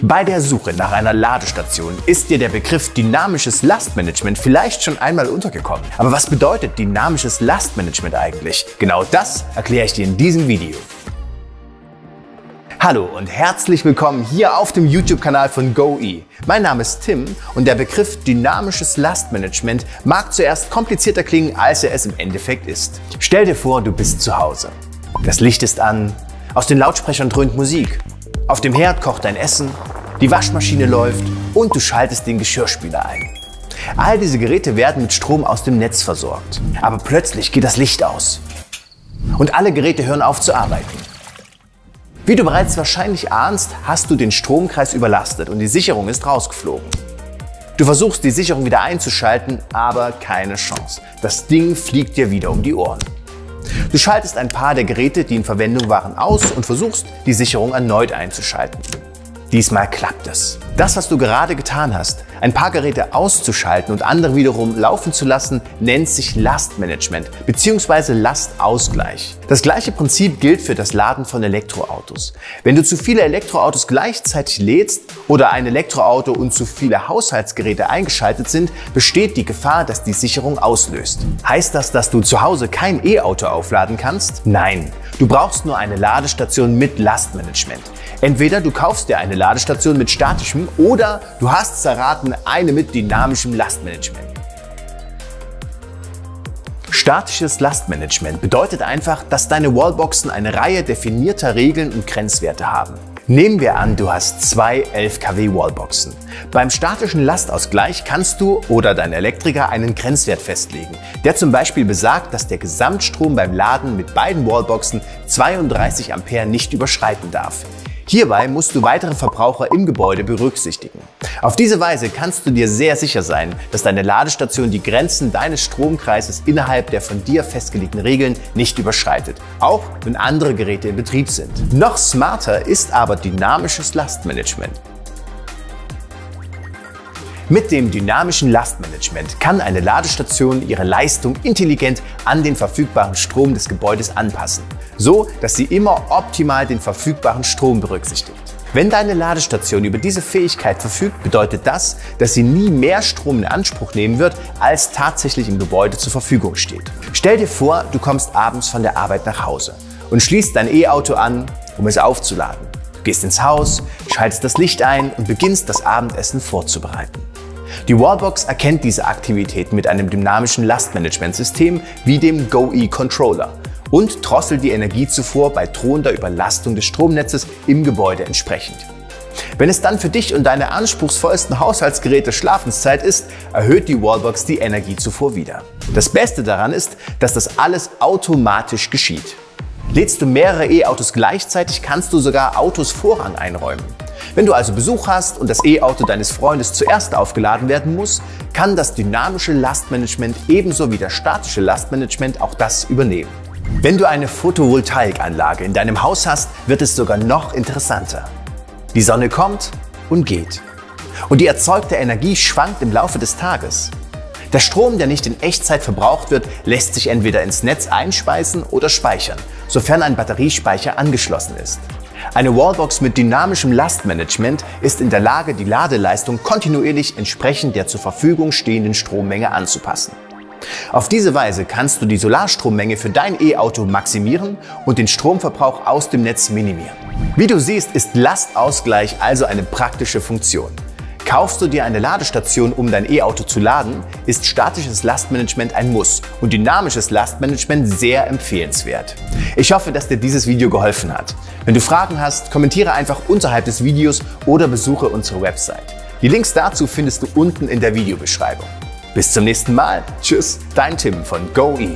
Bei der Suche nach einer Ladestation ist dir der Begriff dynamisches Lastmanagement vielleicht schon einmal untergekommen. Aber was bedeutet dynamisches Lastmanagement eigentlich? Genau das erkläre ich dir in diesem Video. Hallo und herzlich willkommen hier auf dem YouTube-Kanal von GoE. Mein Name ist Tim und der Begriff dynamisches Lastmanagement mag zuerst komplizierter klingen, als er es im Endeffekt ist. Stell dir vor, du bist zu Hause. Das Licht ist an, aus den Lautsprechern dröhnt Musik, auf dem Herd kocht dein Essen, die Waschmaschine läuft und du schaltest den Geschirrspüler ein. All diese Geräte werden mit Strom aus dem Netz versorgt. Aber plötzlich geht das Licht aus und alle Geräte hören auf zu arbeiten. Wie du bereits wahrscheinlich ahnst, hast du den Stromkreis überlastet und die Sicherung ist rausgeflogen. Du versuchst die Sicherung wieder einzuschalten, aber keine Chance. Das Ding fliegt dir wieder um die Ohren. Du schaltest ein paar der Geräte, die in Verwendung waren, aus und versuchst, die Sicherung erneut einzuschalten. Diesmal klappt es. Das, was du gerade getan hast, ein paar Geräte auszuschalten und andere wiederum laufen zu lassen, nennt sich Lastmanagement bzw. Lastausgleich. Das gleiche Prinzip gilt für das Laden von Elektroautos. Wenn du zu viele Elektroautos gleichzeitig lädst oder ein Elektroauto und zu viele Haushaltsgeräte eingeschaltet sind, besteht die Gefahr, dass die Sicherung auslöst. Heißt das, dass du zu Hause kein E-Auto aufladen kannst? Nein, du brauchst nur eine Ladestation mit Lastmanagement. Entweder du kaufst dir eine Ladestation mit statischem oder du hast es erraten, eine mit dynamischem Lastmanagement. Statisches Lastmanagement bedeutet einfach, dass deine Wallboxen eine Reihe definierter Regeln und Grenzwerte haben. Nehmen wir an, du hast zwei 11 kW Wallboxen. Beim statischen Lastausgleich kannst du oder dein Elektriker einen Grenzwert festlegen, der zum Beispiel besagt, dass der Gesamtstrom beim Laden mit beiden Wallboxen 32 Ampere nicht überschreiten darf. Hierbei musst du weitere Verbraucher im Gebäude berücksichtigen. Auf diese Weise kannst du dir sehr sicher sein, dass deine Ladestation die Grenzen deines Stromkreises innerhalb der von dir festgelegten Regeln nicht überschreitet, auch wenn andere Geräte in Betrieb sind. Noch smarter ist aber dynamisches Lastmanagement. Mit dem dynamischen Lastmanagement kann eine Ladestation ihre Leistung intelligent an den verfügbaren Strom des Gebäudes anpassen, so dass sie immer optimal den verfügbaren Strom berücksichtigt. Wenn deine Ladestation über diese Fähigkeit verfügt, bedeutet das, dass sie nie mehr Strom in Anspruch nehmen wird, als tatsächlich im Gebäude zur Verfügung steht. Stell dir vor, du kommst abends von der Arbeit nach Hause und schließt dein E-Auto an, um es aufzuladen. Du gehst ins Haus, schaltest das Licht ein und beginnst das Abendessen vorzubereiten. Die Wallbox erkennt diese Aktivität mit einem dynamischen Lastmanagementsystem wie dem GoE Controller und drosselt die Energiezufuhr bei drohender Überlastung des Stromnetzes im Gebäude entsprechend. Wenn es dann für dich und deine anspruchsvollsten Haushaltsgeräte Schlafenszeit ist, erhöht die Wallbox die Energiezufuhr wieder. Das Beste daran ist, dass das alles automatisch geschieht. Lädst du mehrere E-Autos gleichzeitig, kannst du sogar Autos Vorrang einräumen. Wenn du also Besuch hast und das E-Auto deines Freundes zuerst aufgeladen werden muss, kann das dynamische Lastmanagement ebenso wie das statische Lastmanagement auch das übernehmen. Wenn du eine Photovoltaikanlage in deinem Haus hast, wird es sogar noch interessanter. Die Sonne kommt und geht. Und die erzeugte Energie schwankt im Laufe des Tages. Der Strom, der nicht in Echtzeit verbraucht wird, lässt sich entweder ins Netz einspeisen oder speichern, sofern ein Batteriespeicher angeschlossen ist. Eine Wallbox mit dynamischem Lastmanagement ist in der Lage, die Ladeleistung kontinuierlich entsprechend der zur Verfügung stehenden Strommenge anzupassen. Auf diese Weise kannst du die Solarstrommenge für dein E-Auto maximieren und den Stromverbrauch aus dem Netz minimieren. Wie du siehst, ist Lastausgleich also eine praktische Funktion. Kaufst du dir eine Ladestation, um dein E-Auto zu laden, ist statisches Lastmanagement ein Muss und dynamisches Lastmanagement sehr empfehlenswert. Ich hoffe, dass dir dieses Video geholfen hat. Wenn du Fragen hast, kommentiere einfach unterhalb des Videos oder besuche unsere Website. Die Links dazu findest du unten in der Videobeschreibung. Bis zum nächsten Mal. Tschüss, dein Tim von GoE.